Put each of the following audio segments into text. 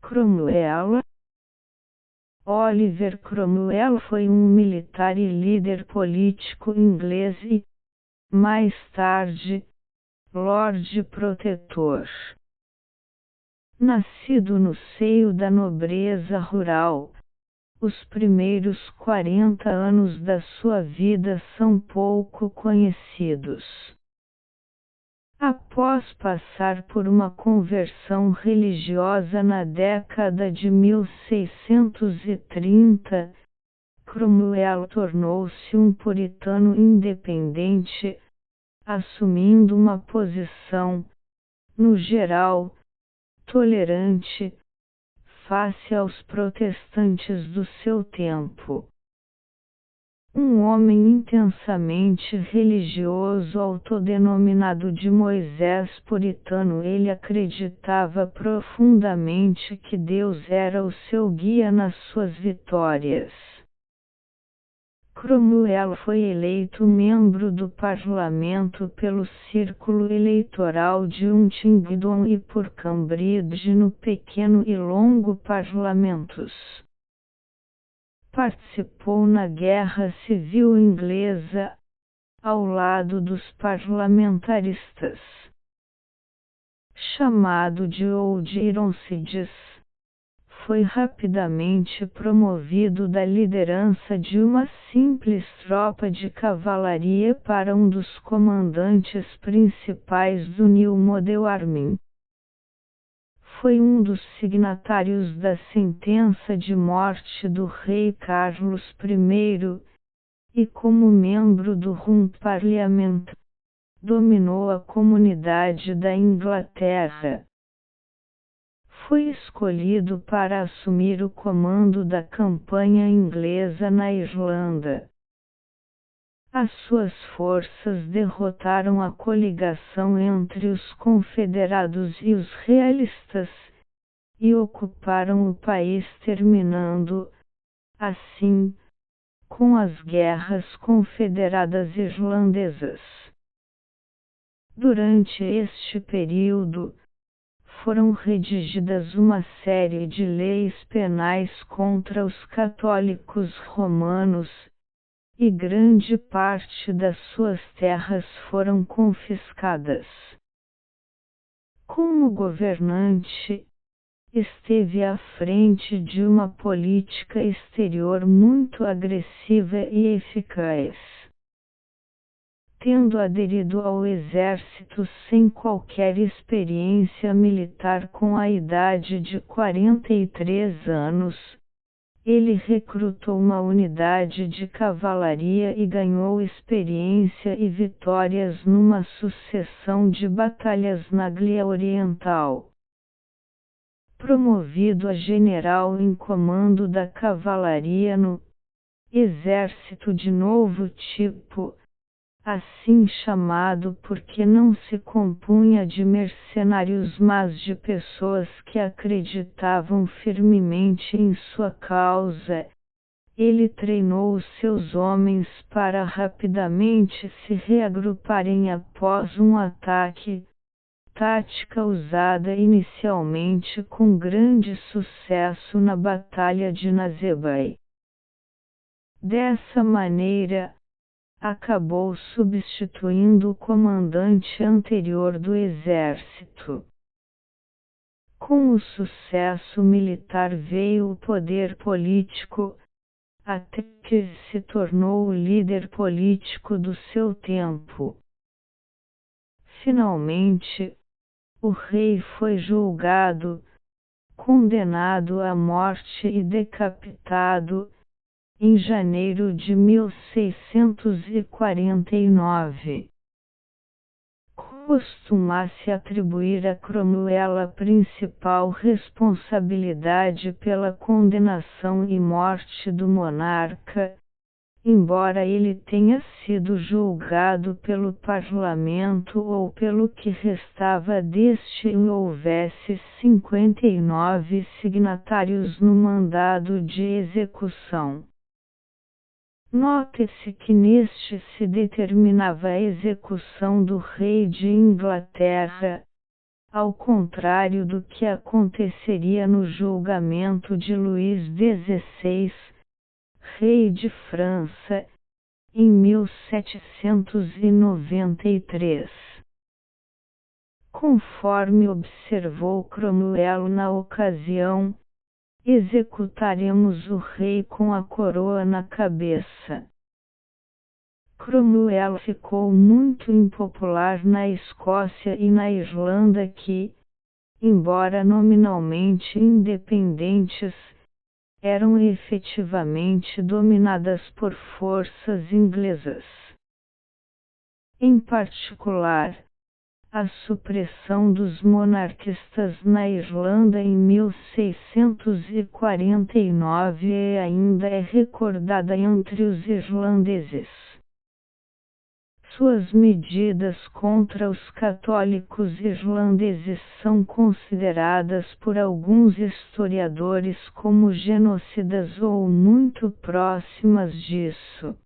Cromwell. Oliver Cromwell foi um militar e líder político inglês e, mais tarde, Lorde Protetor. Nascido no seio da nobreza rural, os primeiros 40 anos da sua vida são pouco conhecidos. Após passar por uma conversão religiosa na década de 1630, Cromwell tornou-se um puritano independente, assumindo uma posição, no geral, tolerante, face aos protestantes do seu tempo. Um homem intensamente religioso autodenominado de Moisés puritano, ele acreditava profundamente que Deus era o seu guia nas suas vitórias. Cromwell foi eleito membro do parlamento pelo Círculo Eleitoral de Huntingdon e por Cambridge no Pequeno e Longo Parlamentos. Participou na Guerra Civil Inglesa, ao lado dos parlamentaristas. Chamado de Old Ironsides, foi rapidamente promovido da liderança de uma simples tropa de cavalaria para um dos comandantes principais do New Model Army. Foi um dos signatários da sentença de morte do rei Carlos I, e como membro do Rum Parliament, dominou a comunidade da Inglaterra. Foi escolhido para assumir o comando da campanha inglesa na Irlanda. As suas forças derrotaram a coligação entre os confederados e os realistas, e ocuparam o país, terminando, assim, com as guerras confederadas irlandesas. Durante este período, foram redigidas uma série de leis penais contra os católicos romanos, e grande parte das suas terras foram confiscadas. Como governante, esteve à frente de uma política exterior muito agressiva e eficaz. Tendo aderido ao exército sem qualquer experiência militar com a idade de 43 anos, ele recrutou uma unidade de cavalaria e ganhou experiência e vitórias numa sucessão de batalhas na Glia Oriental. Promovido a general em comando da cavalaria no exército de novo tipo, assim chamado porque não se compunha de mercenários mas de pessoas que acreditavam firmemente em sua causa, ele treinou os seus homens para rapidamente se reagruparem após um ataque, tática usada inicialmente com grande sucesso na Batalha de Naseby. Dessa maneira, acabou substituindo o comandante anterior do exército. Com o sucesso militar veio o poder político, até que se tornou o líder político do seu tempo. Finalmente, o rei foi julgado, condenado à morte e decapitado, em janeiro de 1649. Costuma-se atribuir a Cromwell a principal responsabilidade pela condenação e morte do monarca, embora ele tenha sido julgado pelo parlamento ou pelo que restava deste e houvesse 59 signatários no mandado de execução. Note-se que neste se determinava a execução do rei de Inglaterra, ao contrário do que aconteceria no julgamento de Luís XVI, rei de França, em 1793. Conforme observou Cromwell na ocasião, executaremos o rei com a coroa na cabeça. Cromwell ficou muito impopular na Escócia e na Irlanda que, embora nominalmente independentes, eram efetivamente dominadas por forças inglesas. Em particular, a supressão dos monarquistas na Irlanda em 1649 ainda é recordada entre os irlandeses. Suas medidas contra os católicos irlandeses são consideradas por alguns historiadores como genocidas ou muito próximas disso.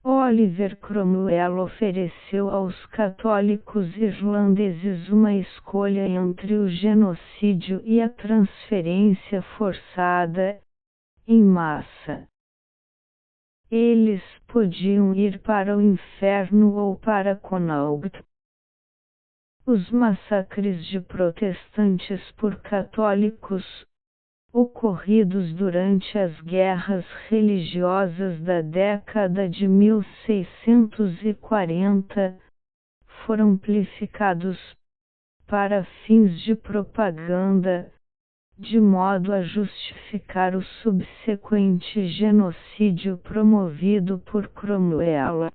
Oliver Cromwell ofereceu aos católicos irlandeses uma escolha entre o genocídio e a transferência forçada, em massa. Eles podiam ir para o inferno ou para Connaught. Os massacres de protestantes por católicos, ocorridos durante as guerras religiosas da década de 1640, foram amplificados, para fins de propaganda, de modo a justificar o subsequente genocídio promovido por Cromwell.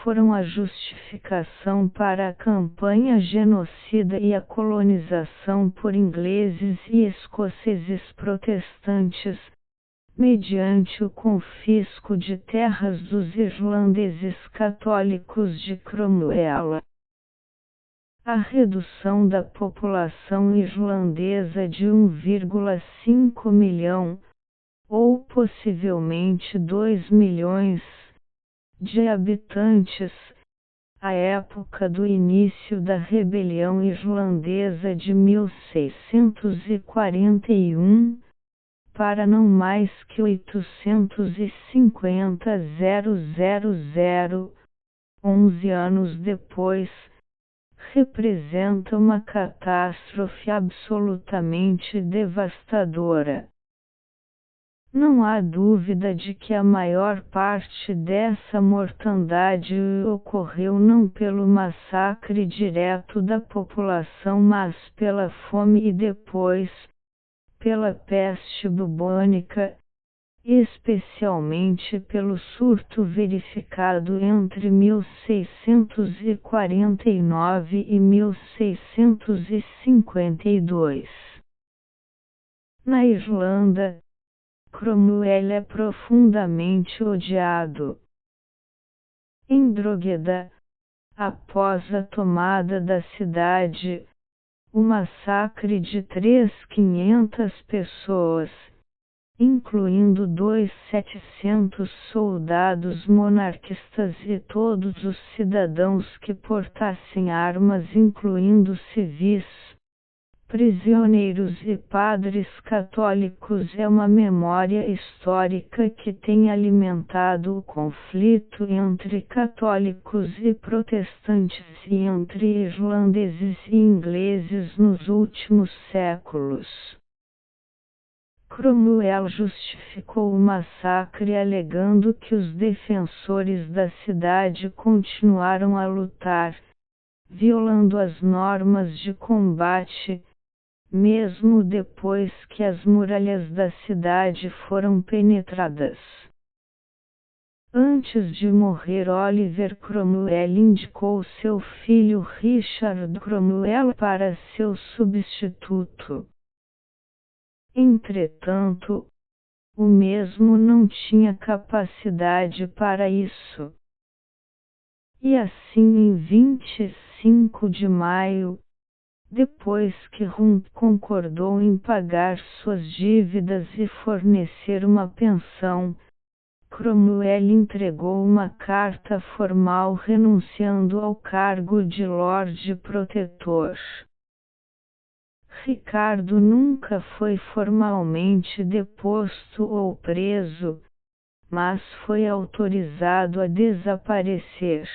Foram a justificação para a campanha genocida e a colonização por ingleses e escoceses protestantes, mediante o confisco de terras dos irlandeses católicos de Cromwell. A redução da população irlandesa de 1,5 milhão, ou possivelmente 2 milhões, de habitantes, à época do início da rebelião irlandesa de 1641, para não mais que 850,000, 11 anos depois, representa uma catástrofe absolutamente devastadora. Não há dúvida de que a maior parte dessa mortandade ocorreu não pelo massacre direto da população, mas pela fome e depois, pela peste bubônica, especialmente pelo surto verificado entre 1649 e 1652. Na Irlanda, Cromwell é profundamente odiado. Em Drogheda, após a tomada da cidade, o massacre de 3.500 pessoas, incluindo 2.700 soldados monarquistas e todos os cidadãos que portassem armas, incluindo civis, prisioneiros e padres católicos, é uma memória histórica que tem alimentado o conflito entre católicos e protestantes e entre irlandeses e ingleses nos últimos séculos. Cromwell justificou o massacre alegando que os defensores da cidade continuaram a lutar, violando as normas de combate, mesmo depois que as muralhas da cidade foram penetradas. Antes de morrer, Oliver Cromwell indicou seu filho Richard Cromwell para seu substituto. Entretanto, o mesmo não tinha capacidade para isso. E assim, em 25 de maio, depois que Hunt concordou em pagar suas dívidas e fornecer uma pensão, Cromwell entregou uma carta formal renunciando ao cargo de Lorde Protetor. Ricardo nunca foi formalmente deposto ou preso, mas foi autorizado a desaparecer.